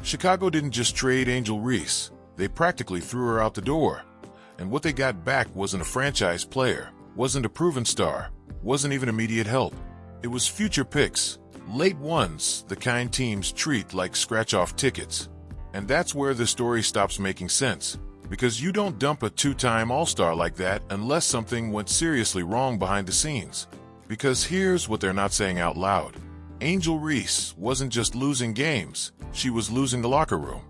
Chicago didn't just trade Angel Reese, they practically threw her out the door. And what they got back wasn't a franchise player, wasn't a proven star, wasn't even immediate help. It was future picks, late ones, the kind teams treat like scratch-off tickets. And that's where the story stops making sense. Because you don't dump a two-time All-Star like that unless something went seriously wrong behind the scenes. Because here's what they're not saying out loud. Angel Reese wasn't just losing games, she was losing the locker room.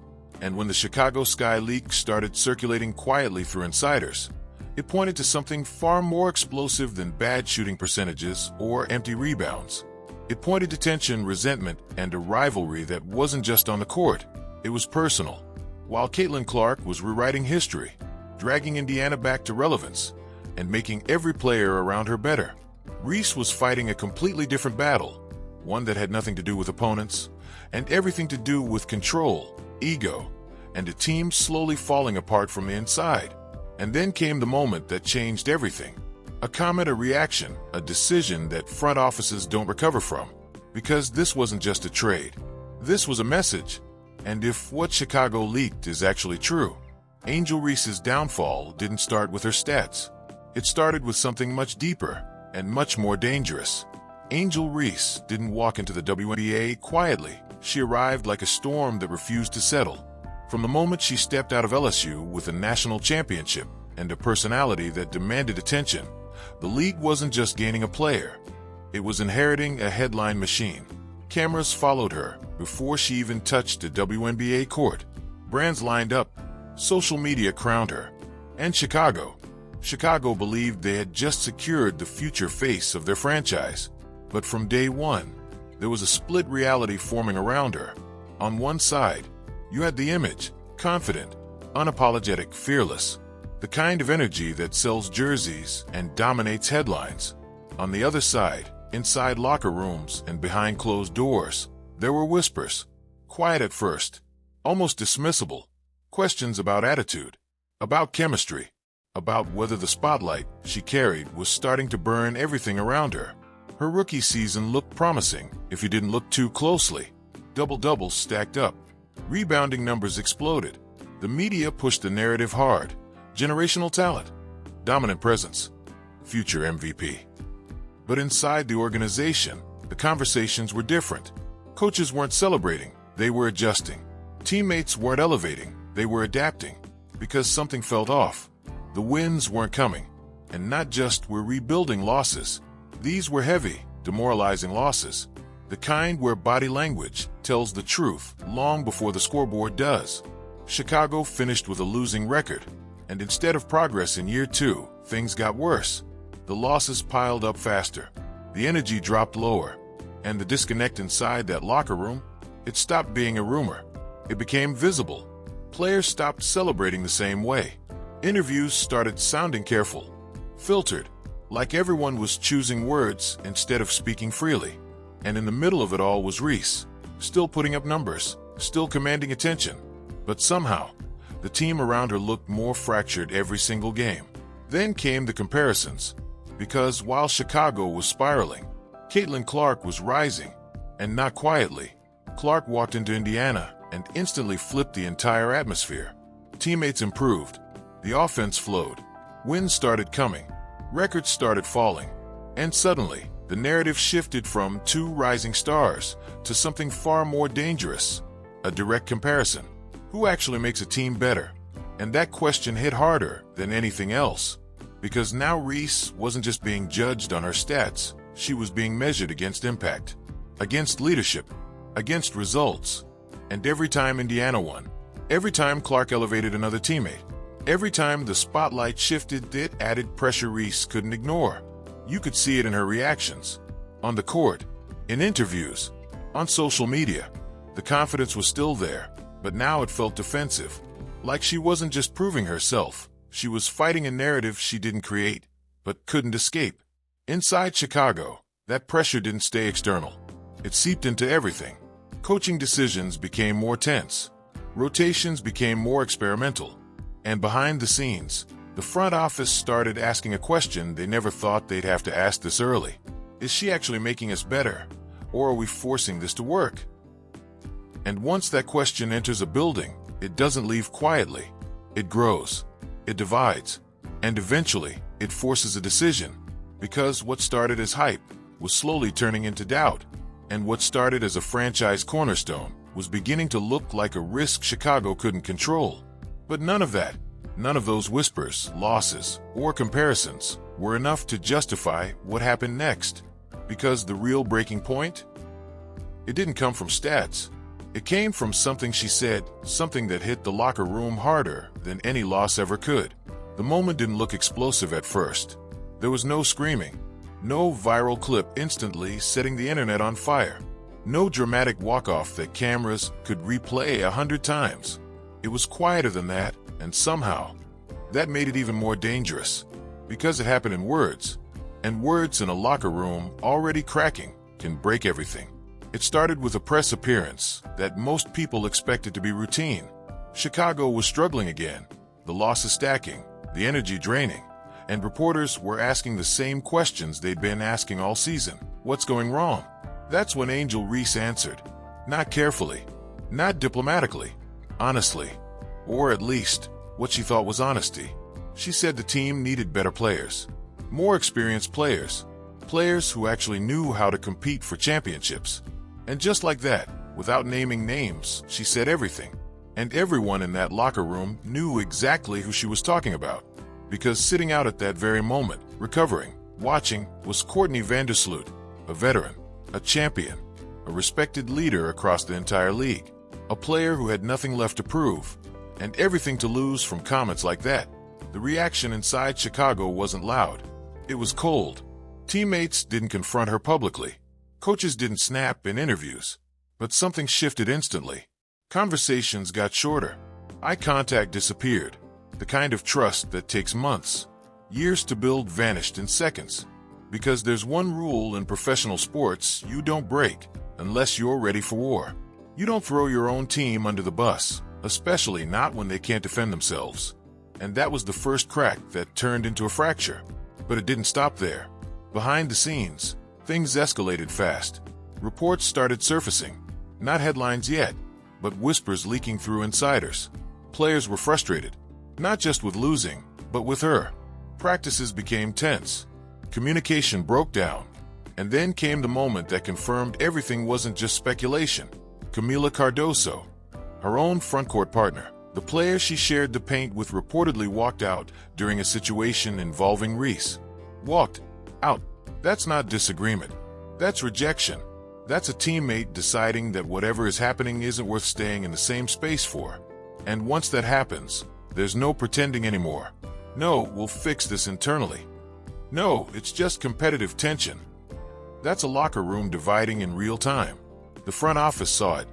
And when the Chicago Sky leak started circulating quietly through insiders, it pointed to something far more explosive than bad shooting percentages or empty rebounds. It pointed to tension, resentment, and a rivalry that wasn't just on the court. It was personal. While Caitlin Clark was rewriting history, dragging Indiana back to relevance, and making every player around her better, Reese was fighting a completely different battle, one that had nothing to do with opponents, and everything to do with control, ego, and a team slowly falling apart from the inside. And then came the moment that changed everything. A comment, a reaction, a decision that front offices don't recover from. Because this wasn't just a trade. This was a message. And if what Chicago leaked is actually true, Angel Reese's downfall didn't start with her stats. It started with something much deeper and much more dangerous. Angel Reese didn't walk into the WNBA quietly. She arrived like a storm that refused to settle. From the moment she stepped out of LSU with a national championship and a personality that demanded attention, the league wasn't just gaining a player. It was inheriting a headline machine. Cameras followed her before she even touched a WNBA court. Brands lined up. Social media crowned her. And Chicago believed they had just secured the future face of their franchise. But from day one, there was a split reality forming around her. On one side, you had the image, confident, unapologetic, fearless, the kind of energy that sells jerseys and dominates headlines. On the other side, inside locker rooms and behind closed doors, there were whispers, quiet at first, almost dismissible, questions about attitude, about chemistry, about whether the spotlight she carried was starting to burn everything around her. Her rookie season looked promising if you didn't look too closely. Double-doubles stacked up. Rebounding numbers exploded. The media pushed the narrative hard. Generational talent, dominant presence, future MVP. But inside the organization, the conversations were different. Coaches weren't celebrating, they were adjusting. Teammates weren't elevating, they were adapting. Because something felt off. The wins weren't coming. And not just were rebuilding losses. These were heavy, demoralizing losses. The kind where body language tells the truth long before the scoreboard does. Chicago finished with a losing record. And instead of progress in year two, things got worse. The losses piled up faster. The energy dropped lower. And the disconnect inside that locker room, it stopped being a rumor. It became visible. Players stopped celebrating the same way. Interviews started sounding careful, filtered, like everyone was choosing words instead of speaking freely. And in the middle of it all was Reese, still putting up numbers, still commanding attention. But somehow, the team around her looked more fractured every single game. Then came the comparisons. Because while Chicago was spiraling, Caitlin Clark was rising. And not quietly. Clark walked into Indiana and instantly flipped the entire atmosphere. Teammates improved. The offense flowed. Wins started coming. Records started falling. And suddenly, the narrative shifted from two rising stars to something far more dangerous. A direct comparison. Who actually makes a team better? And that question hit harder than anything else. Because now Reese wasn't just being judged on her stats, she was being measured against impact, against leadership, against results. And every time Indiana won, every time Clark elevated another teammate, every time the spotlight shifted, it added pressure Reese couldn't ignore. You could see it in her reactions. On the court, in interviews, on social media. The confidence was still there, but now it felt defensive. Like she wasn't just proving herself, she was fighting a narrative she didn't create, but couldn't escape. Inside Chicago, that pressure didn't stay external. It seeped into everything. Coaching decisions became more tense. Rotations became more experimental. And behind the scenes, the front office started asking a question they never thought they'd have to ask this early. Is she actually making us better? Or are we forcing this to work? And once that question enters a building, it doesn't leave quietly. It grows, it divides, and eventually it forces a decision. Because what started as hype was slowly turning into doubt, and what started as a franchise cornerstone was beginning to look like a risk Chicago couldn't control. But none of that, none of those whispers, losses, or comparisons were enough to justify what happened next. Because the real breaking point? It didn't come from stats. It came from something she said, something that hit the locker room harder than any loss ever could. The moment didn't look explosive at first. There was no screaming, no viral clip instantly setting the internet on fire, no dramatic walk-off that cameras could replay 100 times. It was quieter than that, and somehow, that made it even more dangerous. Because it happened in words, and words in a locker room already cracking can break everything. It started with a press appearance that most people expected to be routine. Chicago was struggling again, the losses stacking, the energy draining, and reporters were asking the same questions they'd been asking all season. What's going wrong? That's when Angel Reese answered. Not carefully, not diplomatically, honestly, or at least what she thought was honesty. She said the team needed better players, more experienced players, players who actually knew how to compete for championships. And just like that, without naming names, she said everything. And everyone in that locker room knew exactly who she was talking about. Because sitting out at that very moment, recovering, watching, was Courtney Vandersloot, a veteran, a champion, a respected leader across the entire league, a player who had nothing left to prove, and everything to lose from comments like that. The reaction inside Chicago wasn't loud. It was cold. Teammates didn't confront her publicly. Coaches didn't snap in interviews. But something shifted instantly. Conversations got shorter. Eye contact disappeared. The kind of trust that takes months, years to build vanished in seconds. Because there's one rule in professional sports you don't break unless you're ready for war. You don't throw your own team under the bus, especially not when they can't defend themselves. And that was the first crack that turned into a fracture. But it didn't stop there. Behind the scenes, things escalated fast. Reports started surfacing. Not headlines yet, but whispers leaking through insiders. Players were frustrated, not just with losing, but with her. Practices became tense. Communication broke down. And then came the moment that confirmed everything wasn't just speculation. Camila Cardoso, her own frontcourt partner, the player she shared the paint with, reportedly walked out during a situation involving Reese. Walked out. That's not disagreement. That's rejection. That's a teammate deciding that whatever is happening isn't worth staying in the same space for. And once that happens, there's no pretending anymore. No, we'll fix this internally. No, it's just competitive tension. That's a locker room dividing in real time. The front office saw it,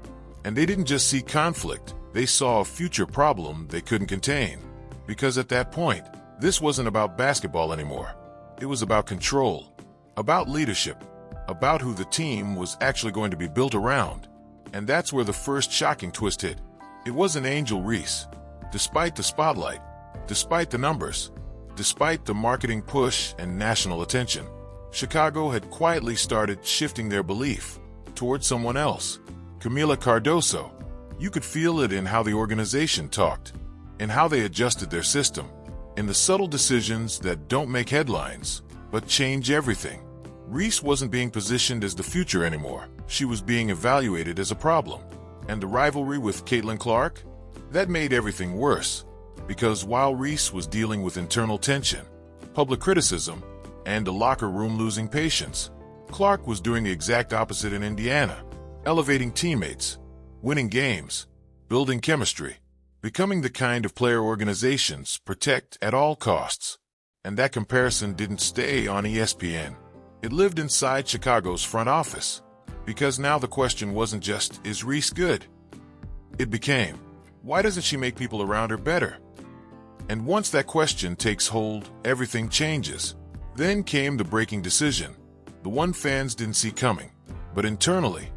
and they didn't just see conflict, they saw a future problem they couldn't contain. Because at that point, this wasn't about basketball anymore. It was about control, about leadership, about who the team was actually going to be built around. And that's where the first shocking twist hit. It wasn't Angel Reese. Despite the spotlight, despite the numbers, despite the marketing push and national attention, Chicago had quietly started shifting their belief towards someone else. Camila Cardoso. You could feel it in how the organization talked, in how they adjusted their system, in the subtle decisions that don't make headlines, but change everything. Reese wasn't being positioned as the future anymore. She was being evaluated as a problem. And the rivalry with Caitlin Clark? That made everything worse. Because while Reese was dealing with internal tension, public criticism, and a locker room losing patience, Clark was doing the exact opposite in Indiana, elevating teammates, winning games, building chemistry, becoming the kind of player organizations protect at all costs. And that comparison didn't stay on ESPN. It lived inside Chicago's front office. Because now the question wasn't just, is Reese good? It became, why doesn't she make people around her better? And once that question takes hold, everything changes. Then came the breaking decision, the one fans didn't see coming. But internally,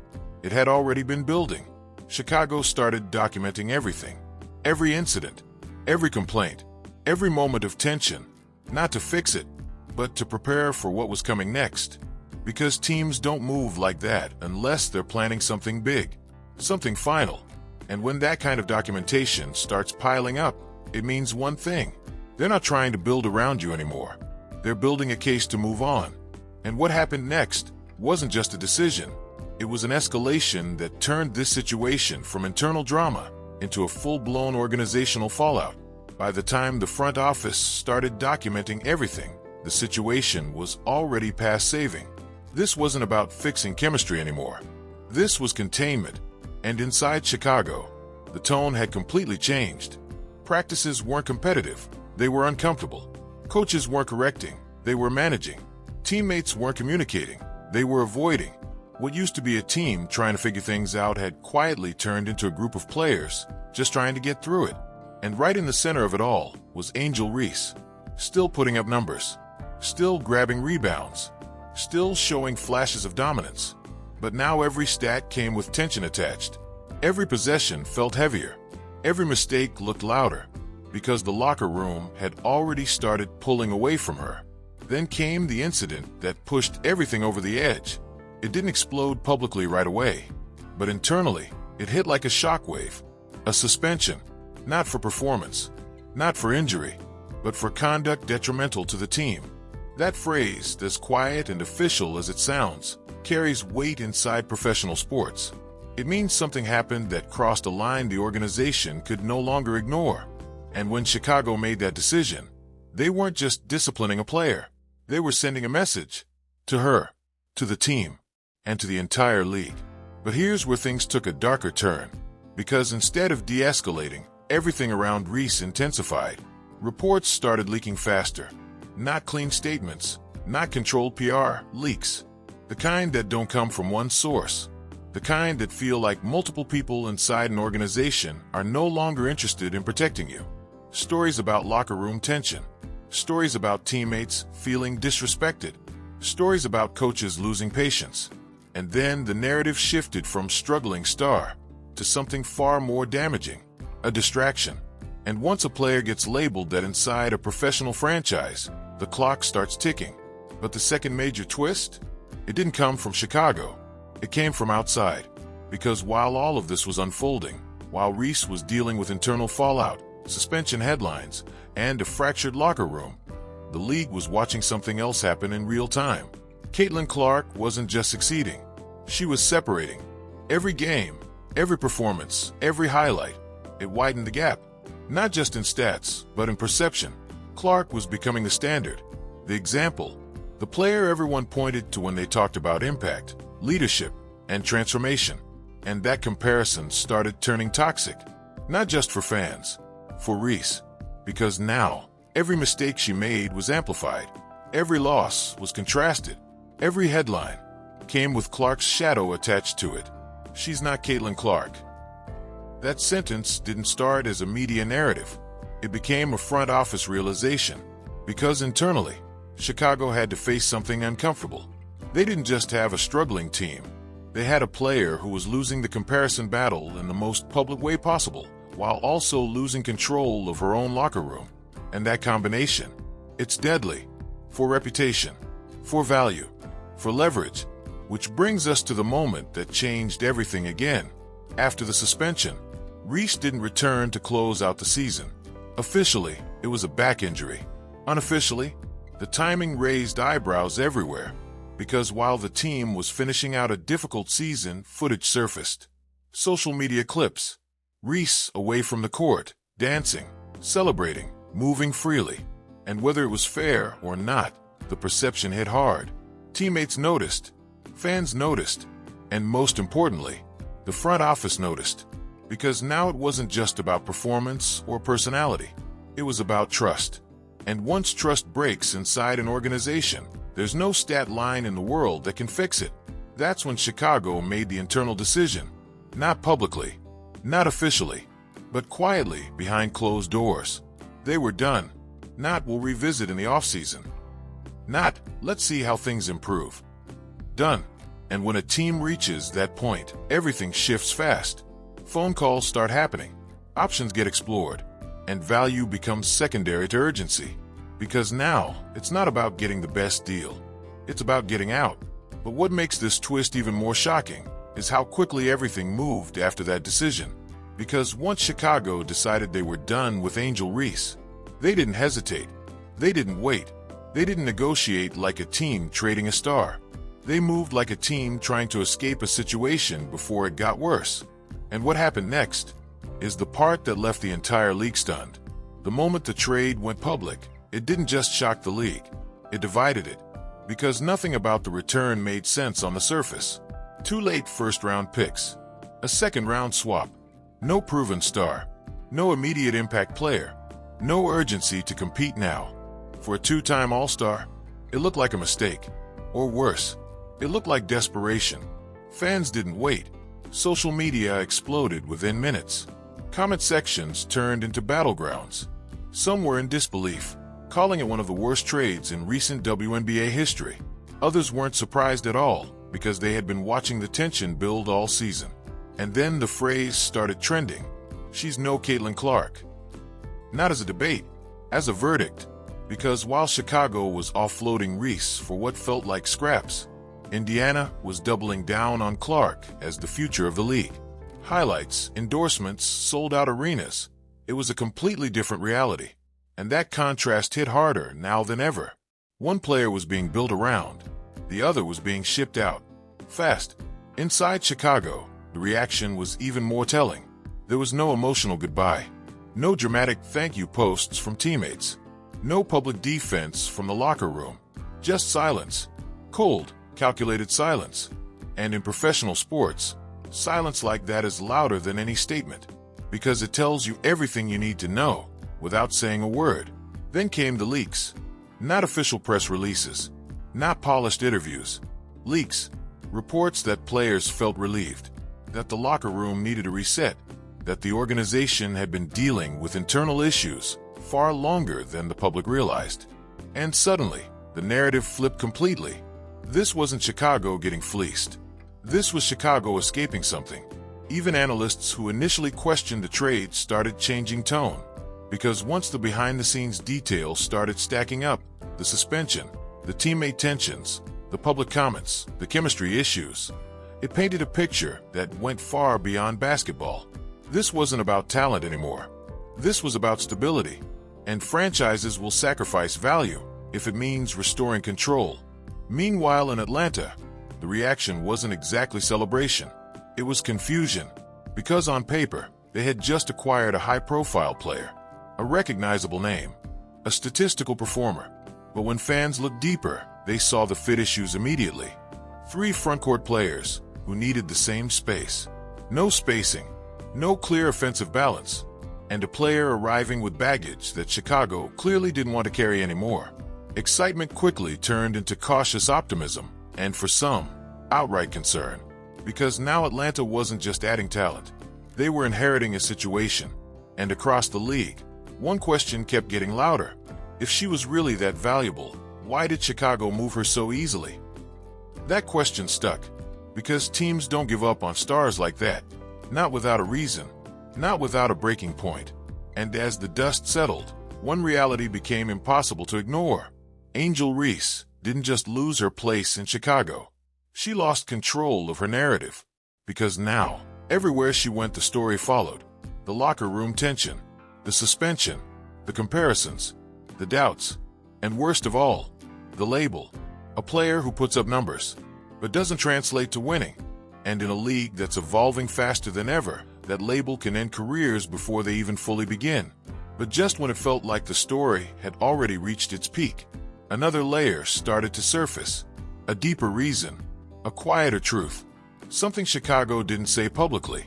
it had already been building. Chicago started documenting everything, every incident, every complaint, every moment of tension, not to fix it, but to prepare for what was coming next. Because teams don't move like that unless they're planning something big. something final. And when that kind of documentation starts piling up, it means one thing. They're not trying to build around you anymore. They're building a case to move on. And what happened next wasn't just a decision. It was an escalation that turned this situation from internal drama into a full-blown organizational fallout. By the time the front office started documenting everything, the situation was already past saving. This wasn't about fixing chemistry anymore. This was containment. And inside Chicago, the tone had completely changed. Practices weren't competitive. They were uncomfortable. Coaches weren't correcting. They were managing. Teammates weren't communicating. They were avoiding. What used to be a team trying to figure things out had quietly turned into a group of players just trying to get through it. And right in the center of it all was Angel Reese, still putting up numbers, still grabbing rebounds, still showing flashes of dominance. But now every stat came with tension attached. Every possession felt heavier. Every mistake looked louder, because the locker room had already started pulling away from her. Then came the incident that pushed everything over the edge. It didn't explode publicly right away, but internally, it hit like a shockwave. A suspension, not for performance, not for injury, but for conduct detrimental to the team. That phrase, as quiet and official as it sounds, carries weight inside professional sports. It means something happened that crossed a line the organization could no longer ignore. And when Chicago made that decision, they weren't just disciplining a player. They were sending a message to her, to the team, and to the entire league. But here's where things took a darker turn, because instead of de-escalating, everything around Reese intensified. Reports started leaking faster. Not clean statements, not controlled PR, leaks. The kind that don't come from one source. The kind that feel like multiple people inside an organization are no longer interested in protecting you. Stories about locker room tension. Stories about teammates feeling disrespected. Stories about coaches losing patience. And then the narrative shifted from struggling star to something far more damaging, a distraction. And once a player gets labeled that inside a professional franchise, the clock starts ticking. But the second major twist? It didn't come from Chicago. It came from outside. Because while all of this was unfolding, while Reese was dealing with internal fallout, suspension headlines, and a fractured locker room, the league was watching something else happen in real time. Caitlin Clark wasn't just succeeding. She was separating. Every game, every performance, every highlight, it widened the gap. Not just in stats, but in perception. Clark was becoming the standard, the example, the player everyone pointed to when they talked about impact, leadership, and transformation. And that comparison started turning toxic, not just for fans, for Reese. Because now, every mistake she made was amplified. Every loss was contrasted. Every headline came with Clark's shadow attached to it. She's not Caitlin Clark. That sentence didn't start as a media narrative. It became a front office realization. Because internally, Chicago had to face something uncomfortable. They didn't just have a struggling team. They had a player who was losing the comparison battle in the most public way possible, while also losing control of her own locker room. And that combination, it's deadly. For reputation, for value, for leverage. Which brings us to the moment that changed everything again. After the suspension, Reese didn't return to close out the season. Officially, it was a back injury. Unofficially, the timing raised eyebrows everywhere, because while the team was finishing out a difficult season, footage surfaced. Social media clips. Reese away from the court, dancing, celebrating, moving freely. And whether it was fair or not, the perception hit hard. Teammates noticed, fans noticed, and most importantly, the front office noticed. Because now it wasn't just about performance or personality. It was about trust. And once trust breaks inside an organization, there's no stat line in the world that can fix it. That's when Chicago made the internal decision. Not publicly, not officially, but quietly behind closed doors. They were done. Not we'll revisit in the offseason. Not let's see how things improve. Done. And when a team reaches that point, everything shifts fast. Phone calls start happening. Options get explored. And value becomes secondary to urgency. Because now, it's not about getting the best deal. It's about getting out. But what makes this twist even more shocking is how quickly everything moved after that decision. Because once Chicago decided they were done with Angel Reese, they didn't hesitate. They didn't wait. They didn't negotiate like a team trading a star. They moved like a team trying to escape a situation before it got worse. And what happened next is the part that left the entire league stunned. The moment the trade went public, it didn't just shock the league. It divided it. Because nothing about the return made sense on the surface. 2 late first-round picks. A second-round swap. No proven star. No immediate impact player. No urgency to compete now. For a 2-time All-Star, it looked like a mistake. Or worse, it looked like desperation. Fans didn't wait. Social media exploded within minutes. Comment sections turned into battlegrounds. Some were in disbelief, calling it one of the worst trades in recent WNBA history. Others weren't surprised at all, because they had been watching the tension build all season. And then the phrase started trending. She's no Caitlin Clark. Not as a debate, as a verdict. Because while Chicago was offloading Reese for what felt like scraps, Indiana was doubling down on Clark as the future of the league. Highlights, endorsements, sold-out arenas. It was a completely different reality. And that contrast hit harder now than ever. One player was being built around. The other was being shipped out. Fast. Inside Chicago, the reaction was even more telling. There was no emotional goodbye. No dramatic thank you posts from teammates. No public defense from the locker room. Just silence. Cold, calculated silence. And in professional sports, silence like that is louder than any statement. Because it tells you everything you need to know without saying a word. Then came the leaks. Not official press releases. Not polished interviews. Leaks. Reports that players felt relieved. That the locker room needed a reset. That the organization had been dealing with internal issues far longer than the public realized. And suddenly, the narrative flipped completely. This wasn't Chicago getting fleeced. This was Chicago escaping something. Even analysts who initially questioned the trade started changing tone. Because once the behind-the-scenes details started stacking up, the suspension, the teammate tensions, the public comments, the chemistry issues, it painted a picture that went far beyond basketball. This wasn't about talent anymore. This was about stability. And franchises will sacrifice value if it means restoring control. Meanwhile, in Atlanta, the reaction wasn't exactly celebration. It was confusion. Because on paper, they had just acquired a high-profile player, a recognizable name, a statistical performer. But when fans looked deeper, they saw the fit issues immediately. 3 frontcourt players who needed the same space. No spacing, no clear offensive balance, and a player arriving with baggage that Chicago clearly didn't want to carry anymore. Excitement quickly turned into cautious optimism, and for some, outright concern. Because now Atlanta wasn't just adding talent. They were inheriting a situation. And across the league, one question kept getting louder. If she was really that valuable, why did Chicago move her so easily? That question stuck. Because teams don't give up on stars like that. Not without a reason. Not without a breaking point. And as the dust settled, one reality became impossible to ignore. Angel Reese didn't just lose her place in Chicago. She lost control of her narrative. Because now, everywhere she went the story followed. The locker room tension, the suspension, the comparisons, the doubts, and worst of all, the label. A player who puts up numbers, but doesn't translate to winning. And in a league that's evolving faster than ever, that label can end careers before they even fully begin. But just when it felt like the story had already reached its peak, another layer started to surface. A deeper reason, a quieter truth. Something Chicago didn't say publicly,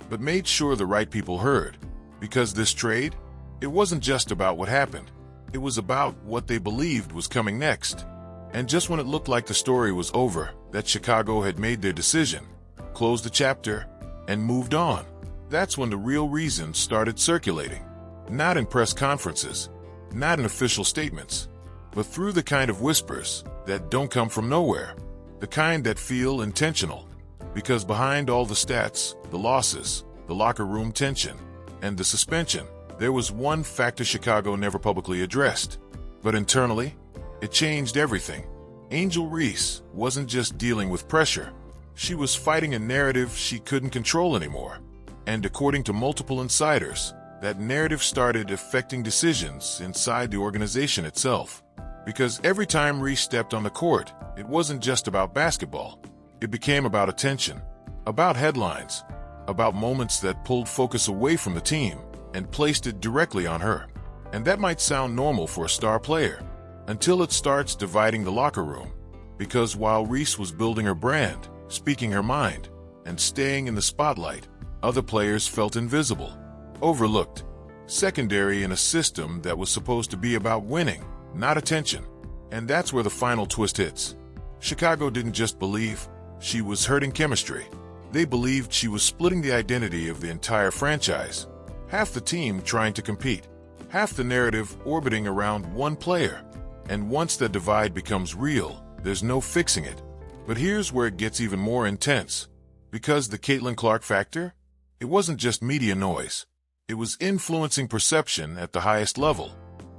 but made sure the right people heard. Because this trade, it wasn't just about what happened. It was about what they believed was coming next. And just when it looked like the story was over, that Chicago had made their decision, closed the chapter, and moved on, that's when the real reasons started circulating. Not in press conferences, not in official statements, but through the kind of whispers that don't come from nowhere, the kind that feel intentional. Because behind all the stats, the losses, the locker room tension, and the suspension, there was one factor Chicago never publicly addressed. But internally, it changed everything. Angel Reese wasn't just dealing with pressure. She was fighting a narrative she couldn't control anymore. And according to multiple insiders, that narrative started affecting decisions inside the organization itself. Because every time Reese stepped on the court, it wasn't just about basketball. It became about attention, about headlines, about moments that pulled focus away from the team and placed it directly on her. And that might sound normal for a star player, until it starts dividing the locker room. Because while Reese was building her brand, speaking her mind, and staying in the spotlight, other players felt invisible, overlooked, secondary in a system that was supposed to be about winning, not attention. And that's where the final twist hits. Chicago didn't just believe she was hurting chemistry. They believed she was splitting the identity of the entire franchise. Half the team trying to compete, half the narrative orbiting around one player. And once that divide becomes real, there's no fixing it. But here's where it gets even more intense. Because the Caitlin Clark factor? It wasn't just media noise. It was influencing perception at the highest level.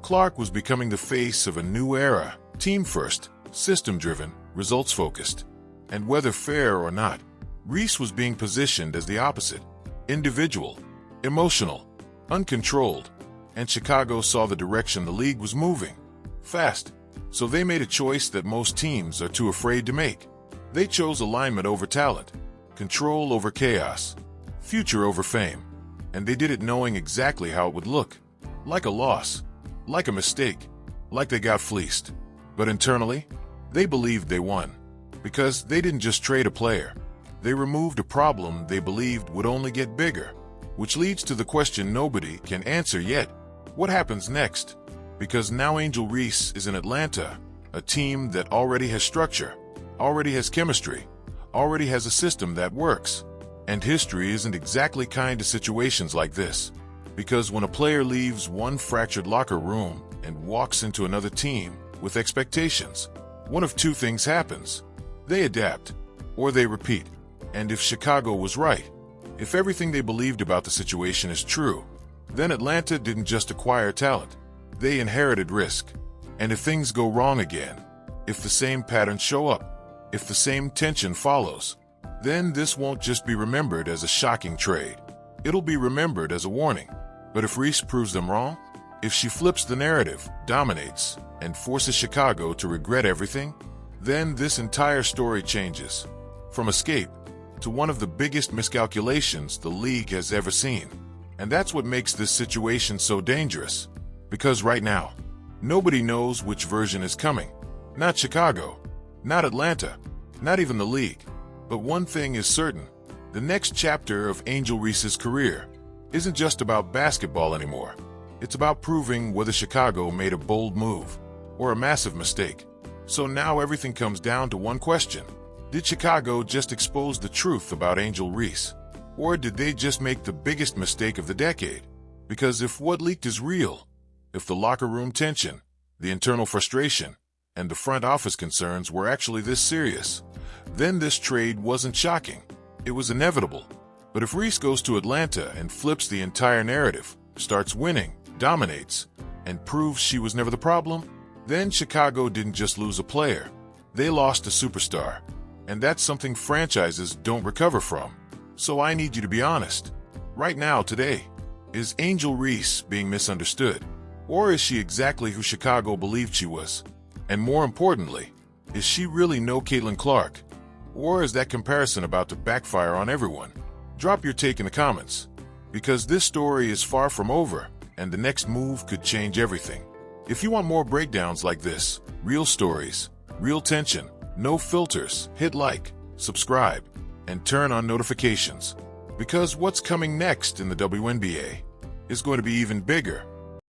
Clark was becoming the face of a new era, team-first, system-driven, results-focused. And whether fair or not, Reese was being positioned as the opposite. Individual, emotional, uncontrolled. And Chicago saw the direction the league was moving. Fast. So they made a choice that most teams are too afraid to make. They chose alignment over talent, control over chaos, future over fame. And they did it knowing exactly how it would look. Like a loss, like a mistake, like they got fleeced. But internally, they believed they won. Because they didn't just trade a player. They removed a problem they believed would only get bigger. Which leads to the question nobody can answer yet. What happens next? Because now Angel Reese is in Atlanta, a team that already has structure, already has chemistry, already has a system that works. And history isn't exactly kind to situations like this. Because when a player leaves one fractured locker room and walks into another team with expectations, one of two things happens. They adapt, or they repeat. And if Chicago was right, if everything they believed about the situation is true, then Atlanta didn't just acquire talent. They inherited risk. And if things go wrong again, if the same patterns show up, if the same tension follows, then this won't just be remembered as a shocking trade. It'll be remembered as a warning. But if Reese proves them wrong, if she flips the narrative, dominates, and forces Chicago to regret everything, then this entire story changes. From escape to one of the biggest miscalculations the league has ever seen. And that's what makes this situation so dangerous. Because right now, nobody knows which version is coming. Not Chicago, not Atlanta, not even the league. But one thing is certain. The next chapter of Angel Reese's career isn't just about basketball anymore. It's about proving whether Chicago made a bold move or a massive mistake. So now everything comes down to one question. Did Chicago just expose the truth about Angel Reese? Or did they just make the biggest mistake of the decade? Because if what leaked is real, if the locker room tension, the internal frustration, and the front office concerns were actually this serious, then this trade wasn't shocking. It was inevitable. But if Reese goes to Atlanta and flips the entire narrative, starts winning, dominates, and proves she was never the problem, then Chicago didn't just lose a player. They lost a superstar. And that's something franchises don't recover from. So I need you to be honest. Right now, today, is Angel Reese being misunderstood? Or is she exactly who Chicago believed she was? And more importantly, is she really no Caitlin Clark? Or is that comparison about to backfire on everyone? Drop your take in the comments. Because this story is far from over, and the next move could change everything. If you want more breakdowns like this, real stories, real tension, no filters, hit like, subscribe, and turn on notifications. Because what's coming next in the WNBA is going to be even bigger,